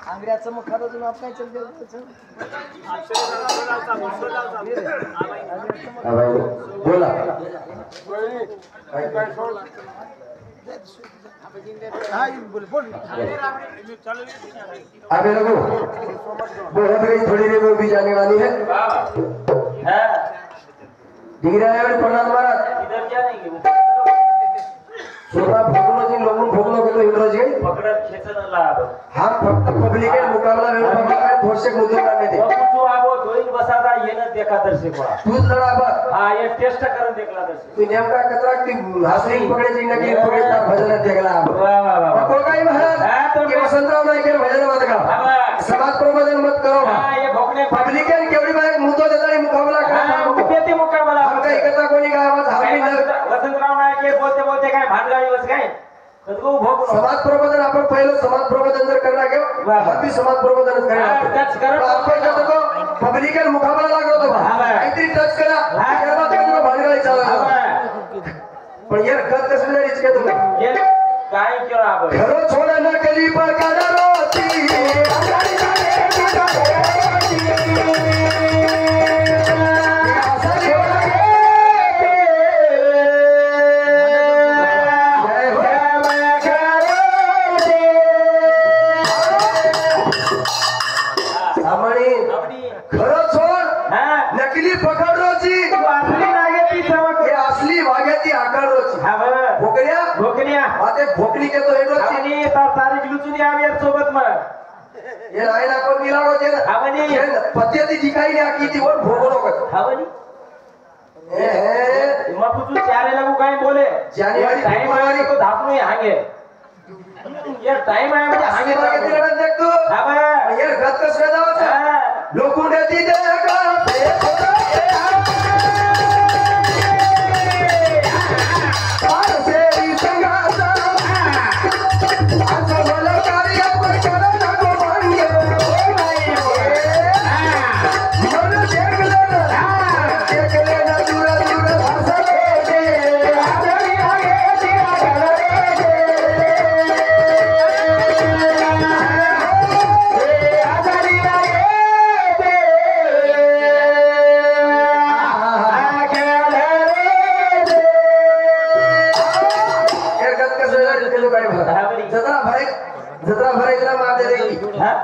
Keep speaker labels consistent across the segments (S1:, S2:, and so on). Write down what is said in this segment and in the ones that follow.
S1: आंगड्याचं मुख अजून आप काय चल
S2: बोला अभी लोगों बहुत गई थोड़ी देर में भी जाने वाली है दिख रहा है प्रणाम महाराज
S3: इधर क्या नहीं
S2: सोना भोगलो जी लोगों भोगलो के तो इंद्रज गई
S3: पकड़ा खेचन लाभ
S2: हम फक्त पब्लिक के मुकाबला में पब्लिक का थोड़से मुद्दे करने थे
S3: कुछ आवो दोइन बसादा ये न देखा दर्शक बड़ा
S2: तू लड़ा बस
S3: हां ये टेस्ट करून देखला दर्शक
S2: तू नेमका कतरा की हासरी पकड़े जी नकी पकड़े ता भजन देखला
S3: वाह वाह वाह
S2: को काही महाराज
S3: हां तो
S2: के वसंतराव नायक के भजन मत गाओ समाज प्रबोधन मत करो
S3: हां ये भोकने
S2: पब्लिक के केवड़ी बाय मुद्दो देतानी मुकाबला कर
S3: किती मुकाबला
S2: हम काही एकता कोणी गावात हम भी
S3: वसंतराव नायक ये बोलते बोलते काय भांडगाडी बस काय कदगो भोग
S2: समाज प्रबोधन आपण पहिलं समाज प्रबोधन जर करना घेऊ हम भी समाज प्रबोधन करना
S3: टच करा
S2: आपण कसं को पब्लिक के मुकाबला लागलो तो काहीतरी टच करा त्याला तुम्ही भांडगाडी चालवा पण यार गत कसं नाही इचके तुम्ही
S3: ये काय केला आपण
S2: घरो छोड़ा न कली पर रोती घरो छोड़ नकली पकड़ रोची
S3: असली नागेती चमक
S2: ये असली भाग्याती आकार रोची
S3: हा बरं
S2: भोकड्या
S3: भोकनिया
S2: माते भोकली के तो हेडो
S3: आणि तारीख लुचून यावी यार सोबत मग
S2: ये रायना को दिला होते ना
S3: हावनी
S2: पद्धती दिखाई ने आकी थी और भोगरो का
S3: हावनी
S2: ए
S3: मग तू चारे लागू काय बोले
S2: जानेवारी
S3: टाइम आहे तो धापणू हांगे यार टाइम आहे म्हणजे हांगे
S2: आगे तिला देख तू
S3: हा बा
S2: यार गत कस दावत लोकू देती दे का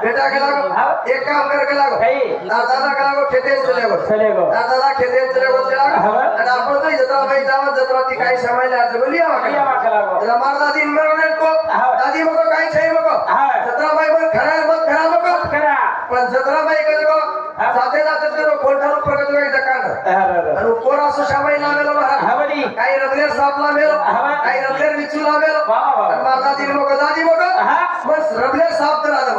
S2: बेटा के लागो एक काम कर के लागो दादा के लागो खेते चलेगो दादा खेते चलेगो चलागो आणि आपण तो जत्रा भाई जाव जत्रा ती काही समय ला बोलिया वाका लागो जरा मारदा दिन मरने को दादी मको काही छै मको जत्रा भाई पण खरा मको
S3: करा
S2: पण जत्रा भाई के को जाते जाते तो कोणठारू प्रगत होई दकान आणि कोरा सो समय ला मेलो
S3: हावनी
S2: काही रबलेर साप ला मेलो काही रबलेर विचू ला मेलो आणि मारदा दिन मको दादी मको बस रबलेर साप तर आलो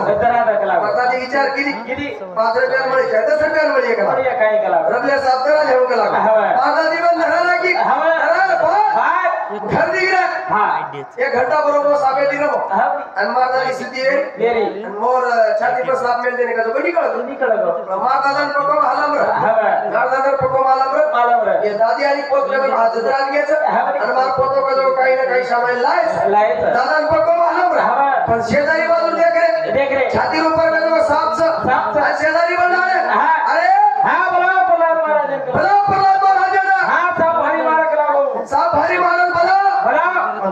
S2: आता विचार केली 5 रुपया मिळे 10 रुपया मिळे का
S3: काय केला
S2: रबले साफ करा घेऊ केला माझा दिवस धराला की घर दिगरा एक घंटा बरोबर साफे दिनो आणि माझा स्थिती
S3: मेरी
S2: मोर छाती पर साफ मेल देने का तो निकल माझा दान पको हलामर दादा पको मालमर ये दादी आणि पोत लगे हात जरा घ्यायचं आणि मार पोतो का जो काही ना काही सामान लायच दादा पको मालमर पण शेजारी बाजून देख रे छाती ऊपर का जो साफ शेजारी बना रे अरे
S3: हां बोला महाराज
S2: प्रल्हाद महाराज ना
S3: हां साफ भारी मारक लागो
S2: साफ भारी महाराज बोला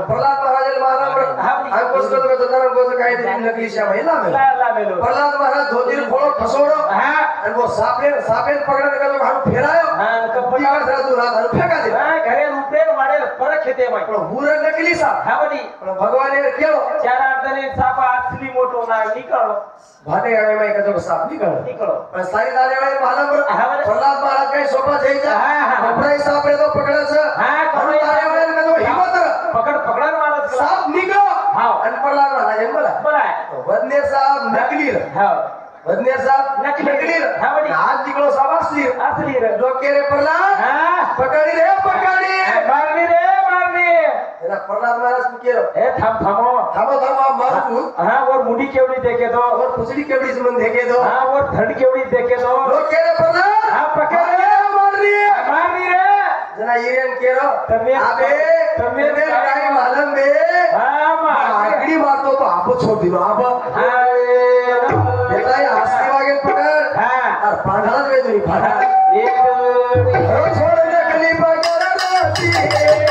S2: प्रल्हाद महाराज महाराज हम कोस को जरा कोस काही दिन नकली शा महिला में प्रल्हाद महाराज धोतीर फोड़ो खसोड़ो आणि वो साफे पकड़ने का जो हम फेरायो कपड़ी का जरा दूर हाथ फेंका दे
S3: घरे रुपये वाडे परत खेते मग
S2: पूरा नकली साफ
S3: हावनी
S2: भगवान ने केलो
S3: चार आठने साप असली मोठो ना निकळो
S2: भाटे गावे में का जो साफ निकलो पण सारी दाले वाले महाराज प्रल्हाद महाराज काही सोपा जायचा कपड़ा साफ रे तो पकडायचं कपड़ा दाले वाले का जो हिम्मत
S3: पकड महाराज
S2: साफ निकलो आणि प्रल्हाद महाराज बोला वदने साहब नकली वदने साहब नकली हाथ निकलो साहब असली डोके रे प्रल्हाद पकड़ी रे
S3: मारनी
S2: तेरा प्रल्हाद महाराज को केरो
S3: ए थामो
S2: मजबूत
S3: हां और मुंडी केवड़ी देखे दो
S2: और खुजली केवड़ी से मन देखे दो
S3: हां और धड़ केवड़ी देखे दो
S2: डोके रे प्रल्हाद
S3: हां पकड़ रे
S2: मारनी
S3: रे
S2: जना इरेन केरो
S3: तबीयत-
S2: अबे
S3: तबीयत
S2: तबीयत
S3: काय-
S2: काय मालूम बे
S3: हा मग
S2: आगडी मारतो तो आप छोड़ दिलो आप बेटा ये हस्ती वागे पकड़
S3: हा
S2: और पांढराच वे तुम्ही पांढरा
S3: एक
S2: हो छोड़ दे गली पकड़ रोती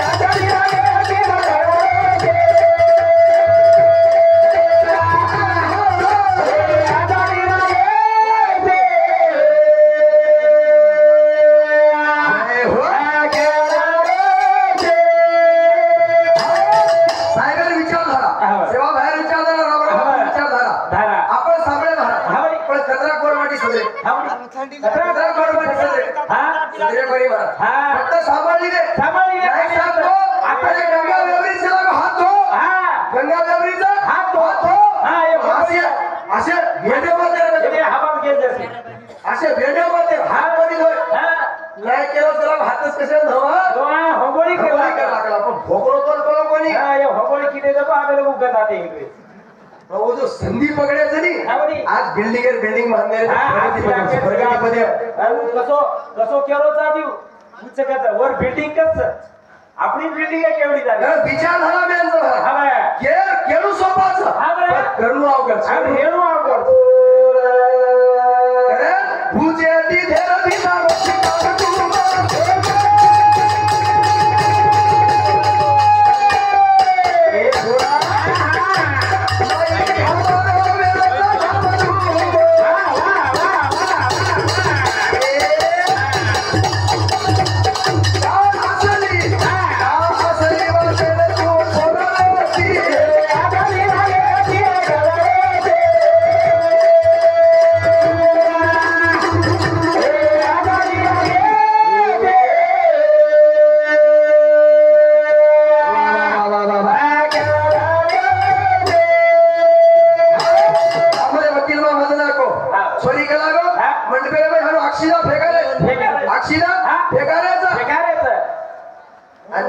S2: आजादी लागे आजादी फक्त सांभाळली रे नाही सांगतो आपण गंगा व्यवरीचा हात धो गंगा व्यवरीचा हात धो असे भेड्यामध्ये असे भेड्यामध्ये हात मध्ये धोय नाही केलं त्याला हातच कसे धवा
S3: होगोळी
S2: लागला पण भोगलो तो कोणी
S3: होगोळी किती जातो आम्ही लोक जाते इकडे
S2: वो जो संधी पकडायचं नाही आज बिल्डिंग बांधले
S3: कसो कसो केलो चालू उच्च कच वर बिल्डिंग कच आपली बिल्डिंग आहे केवढी झाली
S2: विचार झाला मेंचा केळू सोपाच करणू अवघड
S3: हेळू अवघड
S2: पूजे दिधेर दिसा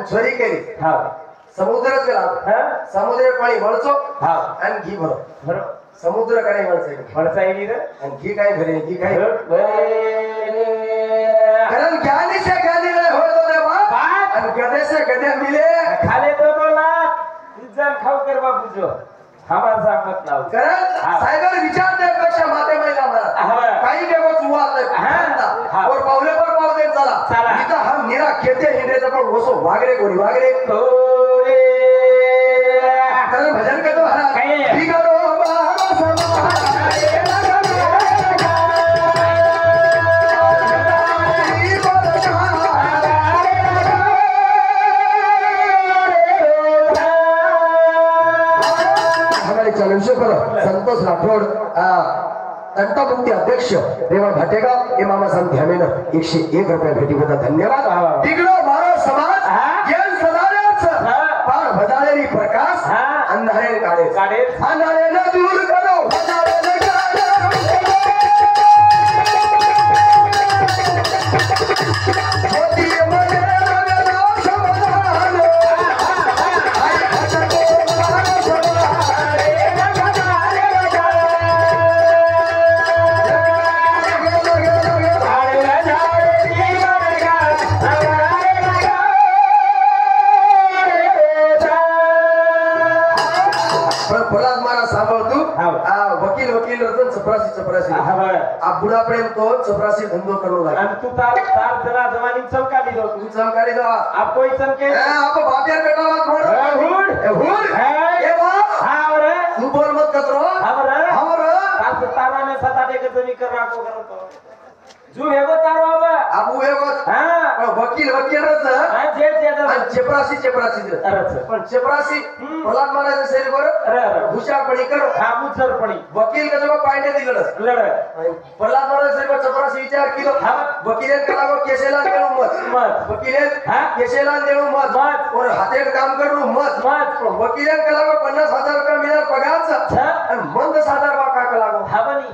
S2: झोरी केली समुद्रात गेला समुद्र पाणी वळचो आणि घी भरो समुद्र काय वळचा
S3: येईल
S2: आणि घी काय भरे घी काय कारण ज्ञानी से ज्ञानी नाही होतो रे बा आणि गधे से गधे मिले
S3: खाले तो लाख इज्जत खाऊ कर बाबू जो हमार सांगत नाव
S2: कारण सायबर विचार देण्यापेक्षा माते महिला मला काही देवो चुवा नाही और पावले पर पाव दे चला इथं हम निरा खेते हिंडेचा पण वसो वागरे कोणी वागरे कारण भजन करतो बिगडो संतोष राठोड तंटामुक्ती अध्यक्ष रेवा भाटेगाव हे मामासाहेब घ्यामेनं 101 रुपये भेटीबद्दल धन्यवाद तिकडो मारो समाज ज्ञान सदाऱ्याच पार भजालेली प्रकाश अंधारे काढे अंधारे न दूर करो चपरासी आप बुढ़ा प्रेम तो चपरासी धंधो करो लागे
S3: आणि तू तार जरा जवानी चमकाली दो
S2: तू चमकारी दो
S3: आप कोई चमके
S2: आप बापियार बेटा बात मोड़ हुड ए वाह
S3: हां रे
S2: तू बोल मत कतरो हमर
S3: तारा में सता दे के जमी कर राखो करो तो जू हेगो तारो अब
S2: आबू हेगो हां वकीलच
S3: हां जे
S2: चपरासी पण चपरासी प्रहलाद महाराज सेल करो हुशारपणी करो
S3: हां मुसरपणी
S2: वकील का जब पाइने दिलस
S3: लड़
S2: प्रहलाद महाराज सेल चपरासी विचार किलो वकील कलागो केसेला देणू मत वकील केसेला देणू मत और हातेर काम करू मत वकील कलागो 50,000 रुपये मिळणार पगारचा आणि मंद साधार वाका कलागो
S3: हाबनी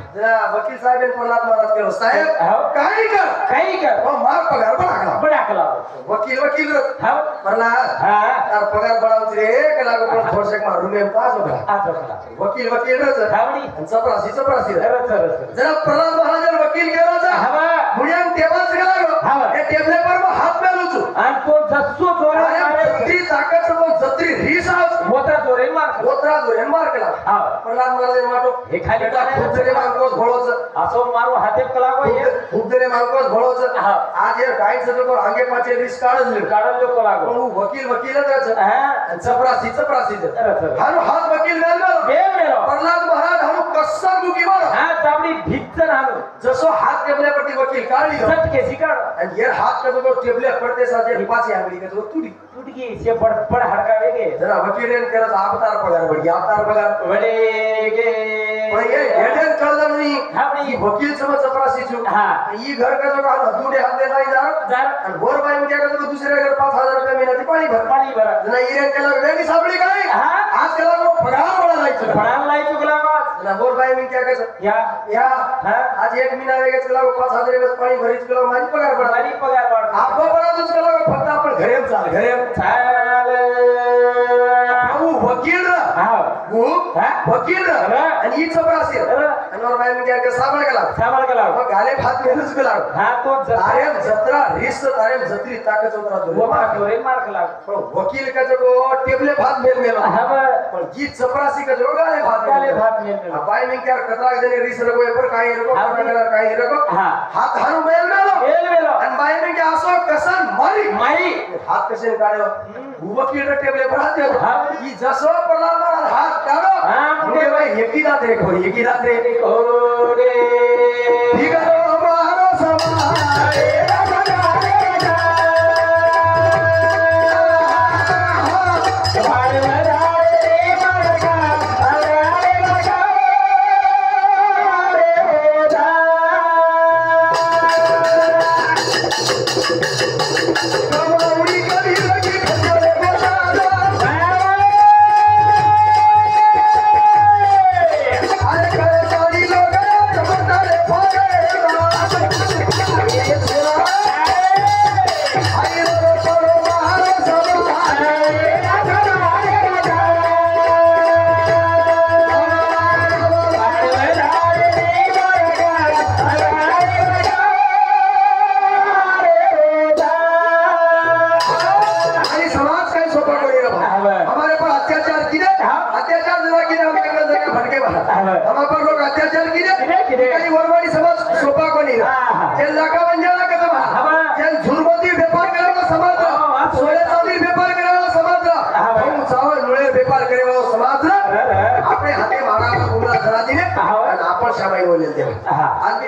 S2: वकील साहेब बेन प्रल्हाद महाराज केलं साहेब
S3: हो. काही कर
S2: मार पगार बडाकला
S3: बडाकला
S2: वकील
S3: हो
S2: प्रल्हाद
S3: हा
S2: तार पगार बडावत रे कला को थोडसे मारू में पास होगा
S3: आजोकला
S2: वकील रच
S3: हावडी
S2: चपरासी
S3: रच
S2: जरा प्रल्हाद महाराज वकील केला जा
S3: हवा
S2: मुळ्यान तेव्हाच गेला
S3: हवा.
S2: हे टेबले पर हात मेलूच
S3: आणि तो जस्सो जोरे मारे
S2: जत्री ताकद पण जत्री रीस आहोत
S3: मोठा जोरे मार
S2: होत्रा जोरे मार केला
S3: हा
S2: प्रल्हाद महाराज वाटो
S3: हे खाली
S2: खूप जरे मार्कोस घोळोच
S3: असो मारू हाते कला गो हे
S2: खूप जरे मार्कोस घोळोच
S3: हा.
S2: आज हे काही सगळं आगे पाचे रीस काढले
S3: काढल लोक लागो
S2: वकीलच रच
S3: हा
S2: चपरासी
S3: रच
S2: हानु हात वकील मेलो
S3: मेलो
S2: प्रल्हाद महाराज हानु कस्सा गुकी मारो
S3: हा चाबडी भिक्चर हालो
S2: जसो हात टेबल्यावरती वकील काढली
S3: चटके शिकाड
S2: आणि हे हात कदो टेबल्या पडते साजे पाची आंगली कदो तुडी
S3: टुटकी से पड हडका वेगे
S2: जरा वकील ने करत अवतार पगार बढी अवतार पगार
S3: वडे गे
S2: पण हे हेडन कळलं नाही
S3: हावडी.
S2: ही वकील समज चपरासी छु
S3: हा.
S2: ही घर का जो का दुडे हात दे नाही जा
S3: जर
S2: आणि बोर बाई म्हणजे का जो दुसऱ्या घर 5000 रुपये महिन्याची पाणी भर
S3: पाणी भरा
S2: जरा इरेन केला वेगळी साबडी काय
S3: हा.
S2: आज केला तो पगार बडा जायचं
S3: पडाल नाही चुकला वाज
S2: जरा बोर बाई मी क्या कसं
S3: या
S2: हा आज एक महिना वेगळेच केला 5000 रुपये पाणी भरीच केला माझी पगार बडा
S3: पाणी पगार वाढ
S2: आपण बडा तुझ केला फक्त आपण घरेम चाल घरेम
S3: चाल
S2: वकील
S3: हा हा.
S2: वकील
S3: हा.
S2: आणि ही चपरासी
S3: हा.
S2: आणि वर बाई मी क्या साबळ केला
S3: सामाल केला
S2: मग गाले भात मेलूच केला
S3: हा तो
S2: तारेम जत्रा रिस तारेम जत्री ताकद उतरा
S3: वो मार जोरे मार केला
S2: पण वकील का जो टेबले भात मेल मेलो
S3: हा बर
S2: पण जी चपरासी का जो गाले भात
S3: गाले भात मेल मेलो.
S2: बाई मी क्या कतरा देने रिस रको पर काही रको
S3: हा.
S2: कतरा काही रको
S3: हा.
S2: हात हानु मेल मेलो
S3: मेलो
S2: आणि बाई मी क्या असो कसन मारी
S3: माई
S2: हात कसे काढो वकील टेबले पर हात देतो
S3: हा.
S2: ही जसो पडला मला हात काढो
S3: हा.
S2: मुळे बाई एकी रात्रे खो एकी रात्रे
S3: ओरे
S2: ठीक आहे मारो समारे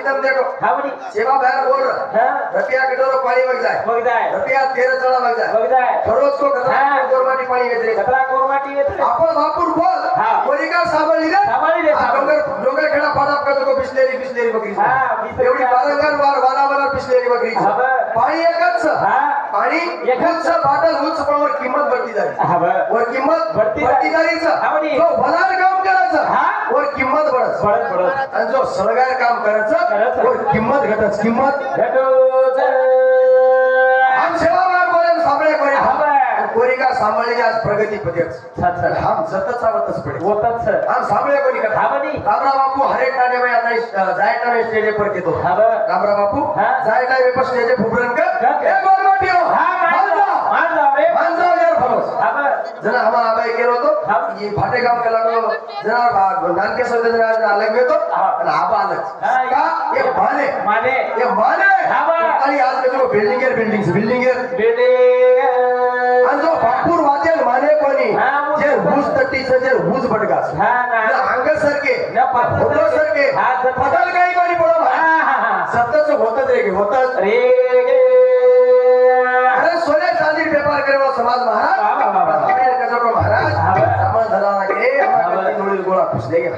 S2: सेवा बाहेर बोल रपिया कटोरो पाणी बघ जाय रपिया 13 चढा बघ जाय रोज को कतरा गोरमाटी पाणी घेतले
S3: कतरा गोरमाटी येते
S2: आपण वापूर बोल कोणी का साबळी रे डोंगर खेळा पाडा का तो बिस्लेरी बकरी एवढी बारंगार वारा बिस्लेरी बकरी पाणी एकच पाणी एकच बाटल उंच पण वर किंमत बढ़ती जाईल वर किंमत बढ़ती जायचं जो भलार काम करायचं वर किंमत बढ़त आणि जो सरगार काम करायचं वर किंमत घटच किंमत हम सेवा बार बोले साबळे कोणी का सांभाळले आज प्रगती पदेच हम सतत सावतच पडे
S3: होतच
S2: हम सांभाळे कोणी का रामरा बापू हरेक टाने में आता जायटा में स्टेज पर के तो रामरा बापू जायटा में पर स्टेज फुबरन का ए गोरमाटी हो मान जाओ यार फलोस जना हमारा अबे केलो तो ये फाटे काम के लगो जना नानके सौदे जना अलग में तो और आबा अलग का ये माने आणि आज के जो बिल्डिंग आणि जो बापूर वादेल माने कोणी जे हुज तट्टीचं जे हुज बडगास अंग सरके फोटो सरके पटल काही कोणी पडो सतत होतच रे अरे सोने चांदी व्यापार करे समाज महाराज महाराज समाज धराना के हमारे नोळी गोळा खुशले गे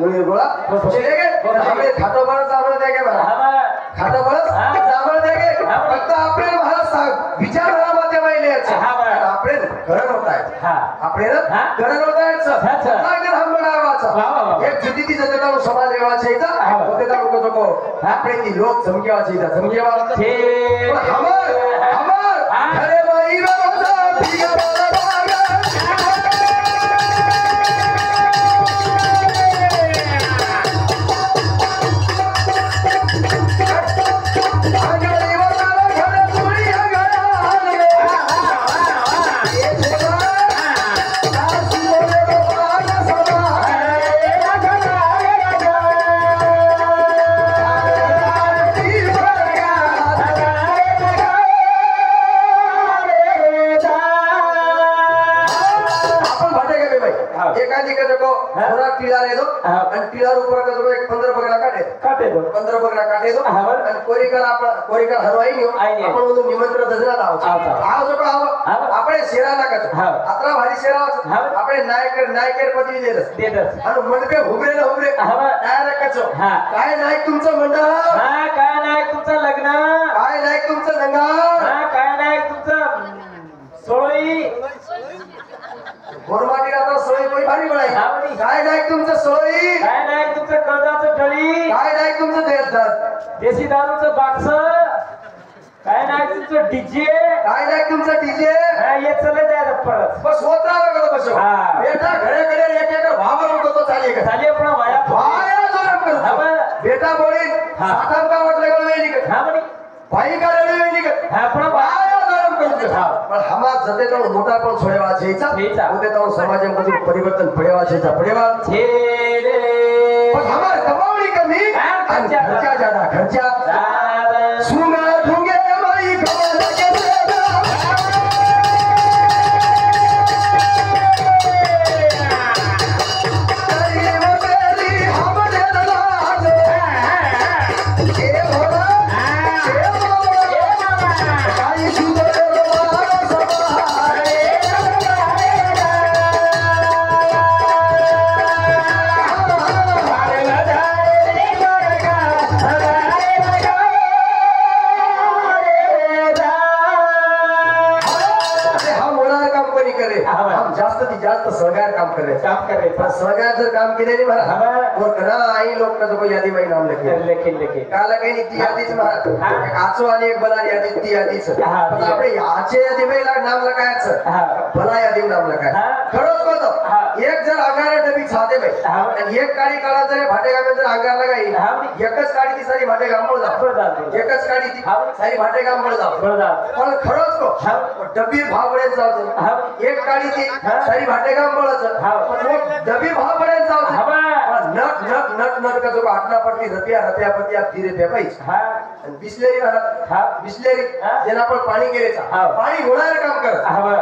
S2: नोळी गोळा खुशले गे हमें खातो बरं चावल दे गे खातो बरं चावल दे गे फक्त आपले महाराज विचार मध्ये माहिले आपले करण होत आहे आपले करण होत आहे हम बनावाचा एक जुदी ती जगतावर समाज रेवाचा इथं होते तर को આપણે તી લોક સમજ્યા છે સમજ્યા
S3: છે
S2: हमर घरे माई रोजा भीगा एकादी का देखो थोड़ा टीला रे दो आणि टीला ऊपर का देखो एक 15 बगरा काटे दो 15 बगरा काटे दो आणि कोरीकर हरवाई नियो आपण ಒಂದು निमंत्रण दजरा लाव आव जो का આપણે શેરા ના કર આતરા ભારી શેરા આપણે नायकर पदवी देतस आणि मंडपे उभरे डायरेक्ट कचो काय नायक तुमचं मंडळ
S3: काय नायक तुमचं लग्न
S2: काय नायक तुमचं लंगा
S3: काय नायक तुमचं सोळी
S2: गोरमाटी आता सोळी कोई भारी बळाई काय नायक तुमचं सोळी
S3: काय नायक तुमचं कर्जाचं टळी
S2: काय नायक तुमचं
S3: देशी दारूचं बाक्स काय नायक तुमचं डीजे
S2: काय नायक तुमचं डीजे
S3: हे चले जाय परत
S2: बस होत राहा का बस बेटा घरे एक भावर होतो तो चालेल का
S3: चालेल पण वाया
S2: जोरात करतो बेटा बोली साताम का वाटलं गळ वेली का
S3: म्हणे
S2: भाई का रडू वेली का
S3: पण
S2: वाया जोरात करतो पण हमा जते तो मोठा पण छोडेवा छेचा होते तो समाजामध्ये परिवर्तन पडेवा छेचा पडेवा
S3: छे रे
S2: पण हमार कमावणी कमी आणि खर्चा ज्यादा खर्चा सुंगा ढुंगे माई खबर लगे जास्त सहकार काम कर रहे सहकार जर काम केले नहीं महाराज और घना आई लोग का जो यादी भाई नाम लिखे काला काही ती यादीच महाराज एक आचो आणि एक बला यादी ती यादीच आपले याचे यादी भाई नाम लगायचं बला यादी नाम लगाय खरंच बोलतो एक जर अंगारा डबी छाते भाई आणि एक काळी काळा जर भाटे गामे जर अंगार लगाई एकच काळी ती सारी भाटे गामळ जाव एकच काळी ती सारी भाटे गामळ जाव पण खरंच को डबी भावडे जाव एक काळी ती सारी भाटे गामळच डबी भावडे जाव नट नट नट नट का जो आटना पडती रपिया पती आप धीरे पे पाहिजे आणि बिस्लेरी बिस्लेरी जेना आपण पाणी गेलेचा पाणी होणार काम कर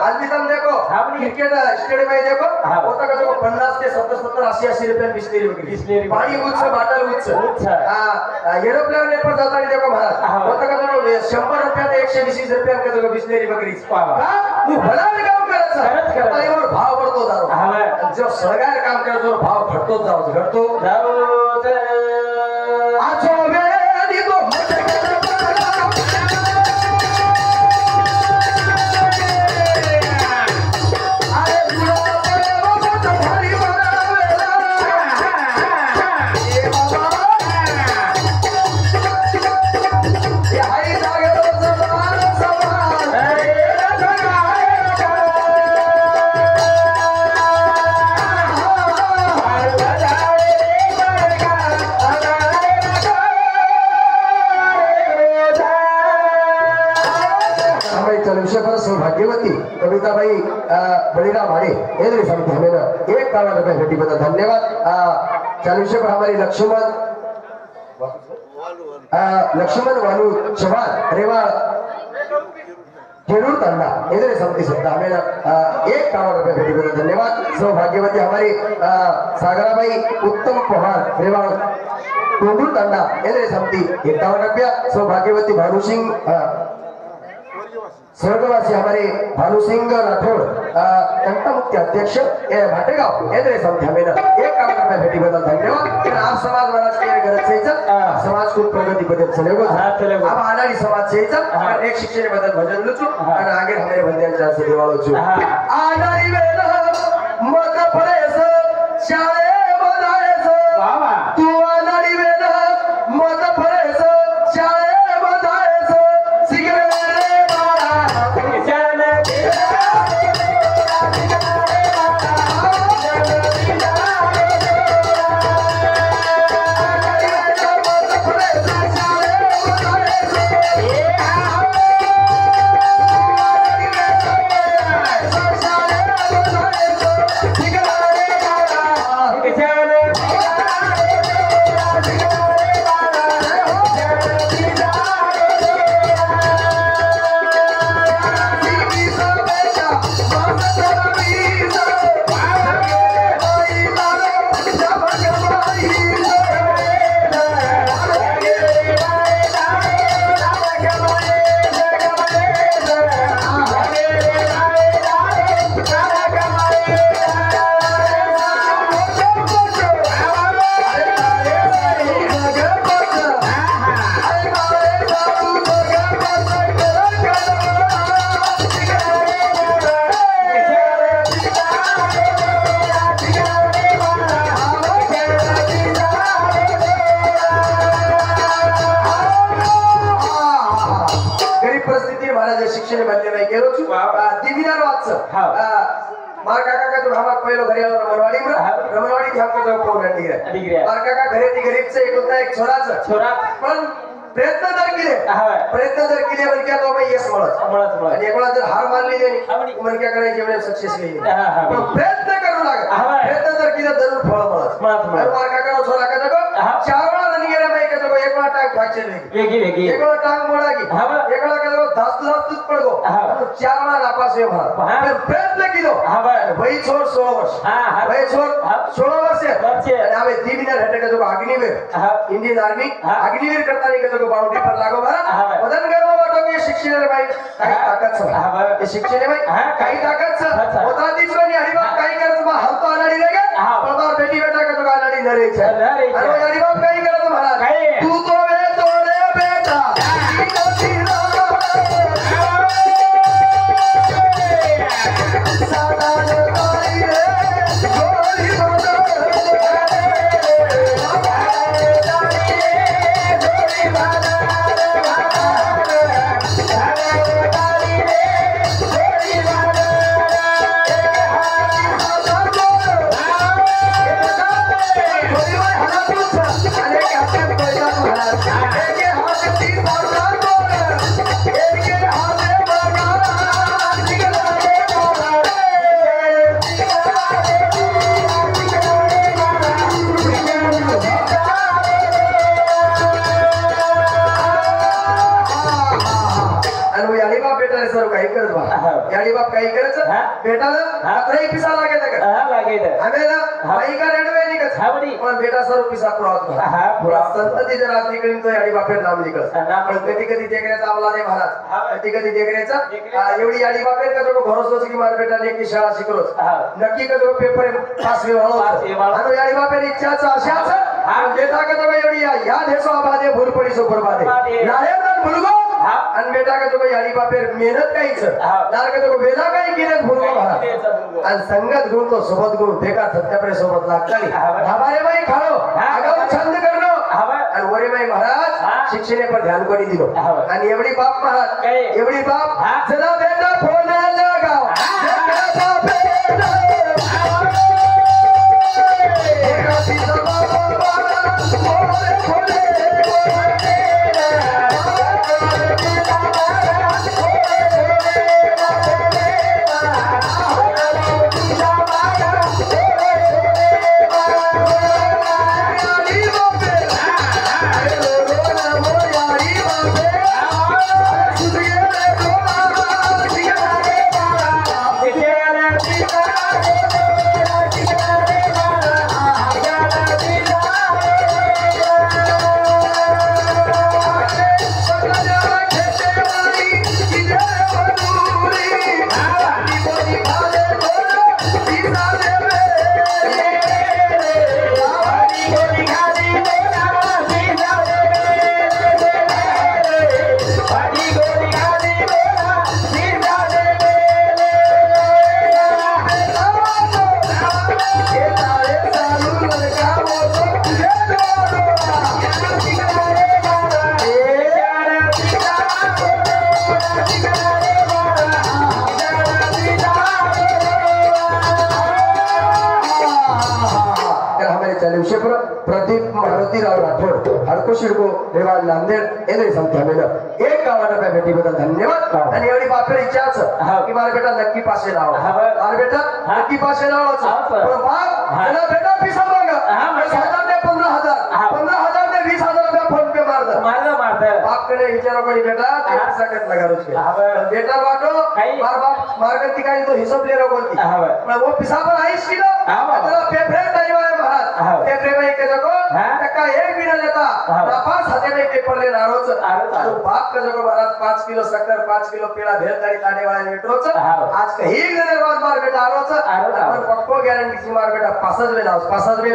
S2: आज भी तुम देखो क्रिकेट स्टेडियम में देखो होता का जो 50 ते 70 80 रुपये बिस्लेरी बिस्लेरी पाणी उच्च बाटल उच्च एरोप्लेन ने पर जाता देखो महाराज होता का जो 100 रुपये ते 120 रुपये का जो बिस्लेरी बकरी तू भला काम करायचं और भाव बढ़तो जातो जो सरकार काम करतो भाव घटतो घटतो आजो वेदी तो सौभाग्यवती कविताबाई बळीराम आडे ये सांगते हमें एक काला रुपये भेटी बता धन्यवाद चालुष्य पर हमारी लक्ष्मण वालू चव्हाण रेवाड़ खेड़ूर तांडा ये सांगते सुद्धा हमें एक काला रुपये भेटी बता धन्यवाद सौभाग्यवती हमारी सागराबाई उत्तम पवार रेवाड़ कोंडूर तांडा ये सांगती 51 रुपया सौभाग्यवती भानुसिंह स्वर्गवासी हमारे भानु सिंह राठौड़ तंटा मुख्य अध्यक्ष भाटेगांव ये समझे हमें एक काम करना भेटी बदल धन्यवाद आप समाज महाराज के गरज से समाज को प्रगति बदल चलेगा अब आनारी समाज से एक शिक्षण बदल भजन लुचू और आगे हमारे बंदियांचा से दिवाळो छु आनारी वेला मत पडेस शाळे बदायस तू आनारी वेला मत मार काका का जो भावात पहिलो घरी आलो रमणवाडी ध्यान का जो कोण डिग्री मार काका घरी ती गरीबचं एक होता एक छोरा पण प्रयत्न जर केले म्हणजे क्या तो भाई यस म्हणत आणि एकला जर हार मानली नाही म्हणजे काय करायचे एवढे सक्सेस नाही पण प्रयत्न करू लागत प्रयत्न जर केले जरूर फळ म्हणत मार काका छोरा का जगो 4 वेळा रनिंग गेला बाई का जगो एक वेळा टांग फ्रॅक्चर वेगी एक वेळा टांग मोडा की एक वेळा का जगो धास्तूच पडगो 4 वेळा नापास होय म्हणत प्रयत्न केलो भाई छोर 16 वर्ष भाई छोर 16 वर्ष आणि आम्ही 3 महिने हटे का जगो अग्निवीर इंडियन आर्मी अग्निवीर करता का बाउंड्री पर लागो भारत वदन गर्व वाटो की शिक्षण रे भाई काही ताकद छ ते शिक्षण रे भाई काही ताकद छ होता तीच बनी हरिबाप काही करत बा हम तो अनाडी रे पण बेटी बेटा का तो अनाडी नरे छ अरे हरिबाप काही करत महाराज तू तो वे तोरे बेटा बाप काही करायचं बेटाला 17 पिसा लागे आम्हाला बाई का रेडवे निघत पण बेटा सर्व पिसा पुरा संतती जर रात्री करीन तो याडी बापेर नाम निघत पण कधी देखण्याचा आवला नाही महाराज कधी देखण्याचा एवढी याडी बापेर का जो भरोसा की मार बेटा एक शाळा शिकलोच नक्की का जो पेपर पास व्हावं आणि याडी बापेर इच्छाच आशाच बेटा का जो एवढी या देशो आबादे भूल पडी सो बरबादे नारे मुलगो आणि बेटा का तो याडी बापेर मेहनत काहीच नार का तो वेदा काही केले भूलगो महाराज आणि संगत गुण तो सोबत गुण भेगा सत्यापरे सोबत लागतानी हमारे भाई खालो आगाऊ छंद करनो आणि वरे भाई महाराज शिक्षणे पर ध्यान कोणी दिलो आणि एवढी बाप महाराज एवढी बाप जरा बेटा फोन लगाव बेटा बेटा प्रदीप मारुतीराव राठोड हडको शिडको रेवा नांदेड येथे संख्या मेलं एक गावाला काय भेटीबद्दल धन्यवाद आणि एवढी बापेर इच्छाच की मला बेटा नक्की पासे लाव मला बेटा नक्की पासे लावायचं पण बाप मला बेटा पिसा मागा 10,000 ते 15,000 ते 20,000 रुपये फोन पे मारदा बाप कडे विचारा कोणी बेटा ते पिसा कट लगा रोज बेटा वाटो मार बाप मार्गती काय तो हिसाब ले रो कोणती पण वो पिसा पर आईस किलो तेरा पेफरे तैवार महाराज पेफरे में के जगो टक्का एक भी ना लेता नापास हाथे में पेपर ले नारोच तो बाप का जगो महाराज 5 किलो शक्कर 5 किलो पेड़ा भेल गाड़ी काटे वाला मेट्रोच आज कहीं जने बाद मार बेटा आरोच अपन पक्को गारंटी सी मार बेटा पासज में नाउ पासज में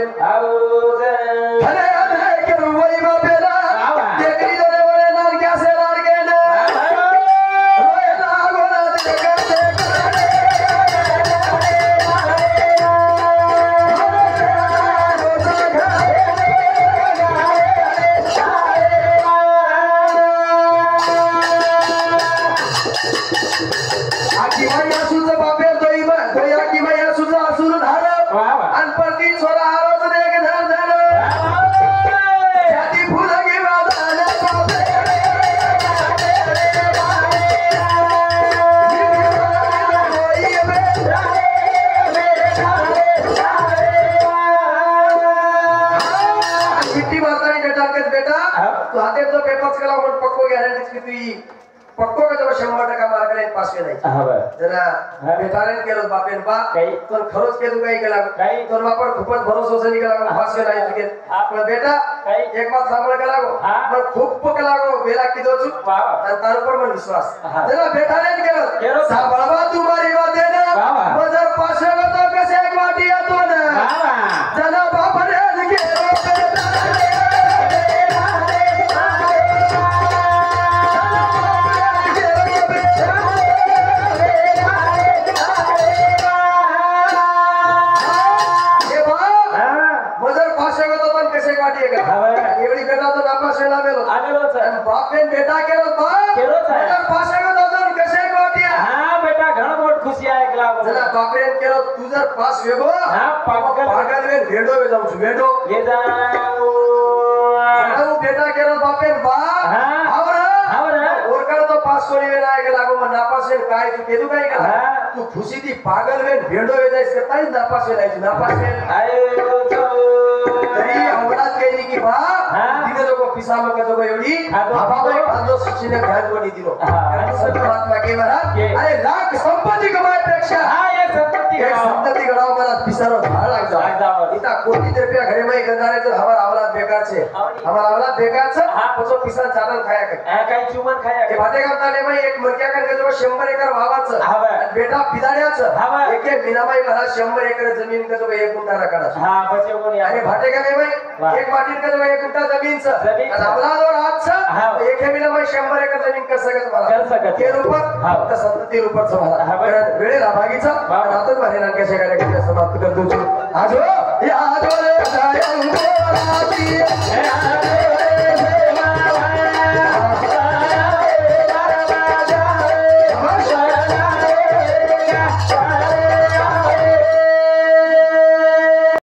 S2: धने धने के रुई में बेला देखरी दोने वाले नार क्या से नार के ना रोए ना गोना देखा आकी भाई सुन बापे तो या की भाई तू हातात जो पेपर केला म्हणून पक्को गॅरंटी की तू पक्को का जवळ 100% मार्क लाईन पास केला
S3: हा बरं
S2: जरा बेटाने केलं बापेन बा
S3: काही
S2: पण खरंच केलं काही केला
S3: काही
S2: तर बापर खूपच भरोसा निघाला पास केला आहे पण बेटा
S3: काही
S2: एक बात सांभाळ केला गो पण खूप पकला गो बेला की दो चुप
S3: वाह
S2: आणि तारपर पण विश्वास
S3: हा.
S2: जरा बेटाने केलं
S3: केलं.
S2: सांभाळवा तुम्हारी बात आहे ना
S3: वाह.
S2: मजर पाशे होतो कसे एक वाटी येतो ना
S3: वाह
S2: जना बापरे केलं एवढी बेटा तो नापास वेळा मेलो
S3: आलेलोच आहे.
S2: बापेन बेटा केलो बा
S3: केलोच आहे.
S2: तर पास होतो तर कसे वाटी
S3: हा बेटा घणं मोठ खुशी आहे ऐकला
S2: जरा बापेन केलो तू जर पास वेगो
S3: हा पागल
S2: पागल वेळ भेडो वे जाऊ भेडो
S3: ये जाऊ
S2: तू बेटा केलो बापेन बा
S3: हा हावर
S2: ओरकर तो पास कोणी वेळा आहे लागो मग नापास वेळ काय तू केदू काय
S3: हा.
S2: केला तू खुशी ती पागल वेळ भेडो वे जायस करता नापास वेळ जायची नापास वेळ
S3: आयो
S2: तरी अंगणात केली की बा
S3: हा.
S2: तिने लोक पिसा मग तो एवढी
S3: खातो.
S2: आबाबाई खातो शिक्षण ध्यान कोणी दिलो
S3: हा.
S2: आणि संत महात्मा के महाराज
S3: के.
S2: अरे लाख संपत्ती कमायपेक्षा
S3: हा ये संपत्ती
S2: एक संपत्ती गडाव मला पिसारो झाड लाग
S3: जाव.
S2: इता कोटी रुपया घरे मै गंधारे तर हमार आवलाद बेकार छे हमार आवलाद बेकार छे
S3: हा.
S2: पछो पिसा चाटल खाया के
S3: काही चुमन खाया
S2: हे भाटे गावताले मै एक मरक्या करके जो 100 एकर वावाचं
S3: हा बा.
S2: आणि बेटा पिदाड्याचं
S3: हा.
S2: एक एक मीनाबाई महाराज 100 एकर जमीन का जो एक गुंठा रकाडा
S3: हा बचे कोणी
S2: आणि भाटे का
S3: वाह.
S2: नाही एक वाटीन का जो एक गुंठा जमीनचं
S3: जमीनचं.
S2: आणि आवलादवर हातचं
S3: हा.
S2: एक मीनाबाई 100 एकर जमीन कसं कसं मला
S3: कर सकत.
S2: के रूपात
S3: हा.
S2: फक्त 70 रुपयाचं मला
S3: हा बा.
S2: कारण वेळेला भागीचा
S3: वाह.
S2: आणि आता भारी नांक्याच्या कार्यक्रम समाप्त करतो आजो या आजो रे जायंगो राती